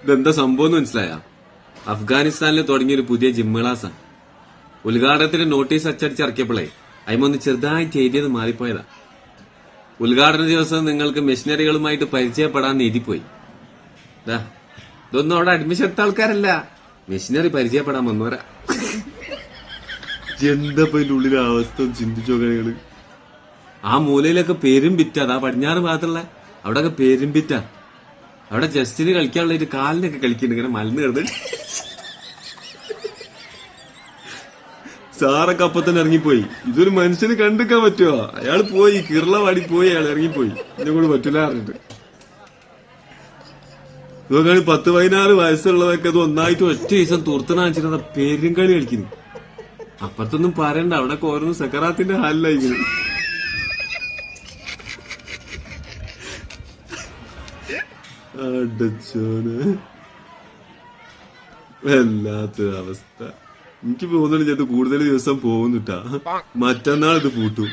ഇതെന്താ സംഭവം എന്ന് മനസ്സിലായ? അഫ്ഗാനിസ്ഥാനിൽ തുടങ്ങിയൊരു പുതിയ ജിം ക്ലാസാ. ഉദ്ഘാടനത്തിന് നോട്ടീസ് അച്ചടിച്ചിറക്കിയപ്പോഴേ അയിമൊന്ന് ചെറുതായിട്ട് എഴുതിയത് മാറിപ്പോയതാ. ഉദ്ഘാടന ദിവസം നിങ്ങൾക്ക് മെഷീനറികളുമായിട്ട് പരിചയപ്പെടാൻ എഴുതിപ്പോയി. ഇതൊന്നും അവിടെ അഡ്മിഷൻ എടുത്ത ആൾക്കാരല്ല, മെഷീനറി പരിചയപ്പെടാൻ വന്നവരാ. എന്താ അതിന്റെ ഉള്ളിലെ അവസ്ഥ ചിന്തിച്ചോ കളികള്. ആ മൂലയിലൊക്കെ പേരും ബിറ്റാ. അതാ പടിഞ്ഞാറ് ഭാഗത്തുള്ള അവിടെയൊക്കെ പേരും ബിറ്റാ. അവിടെ ജസ്റ്റിന് കളിക്കാനുള്ള ഒരു കാലിനൊക്കെ കളിക്കുന്നുണ്ട്, ഇങ്ങനെ മലന്ന് കിടന്നിട്ട്. സാറൊക്കെ അപ്പൊ തന്നെ ഇറങ്ങിപ്പോയി. ഇതൊരു മനുഷ്യന് കണ്ടിക്കാൻ പറ്റുമോ? അയാൾ പോയി കിർളവാടി പോയി, അയാൾ ഇറങ്ങിപ്പോയി. എന്നെ കൂടെ പറ്റില്ല പറഞ്ഞിട്ട്. ഇതൊക്കെ 10-16 വയസ്സുള്ളതൊക്കെ അത് ഒന്നായിട്ട് ഒറ്റ ദിവസം തുറത്തണാച്ചിരുന്ന പേരും കളി കളിക്കുന്നു. അപ്പുറത്തൊന്നും പറയണ്ട, അവിടെ ഓരോന്ന് സക്കറാത്തിന്റെ ഹാലിലായിരിക്കുന്നു. അടച്ചോന് വല്ലാത്ത അവസ്ഥ. എനിക്ക് തോന്നുന്നു ഞാൻ കൂടുതൽ ദിവസം പോകുന്നിട്ടാ. മറ്റന്നാൾ ഇത് പൂട്ടും.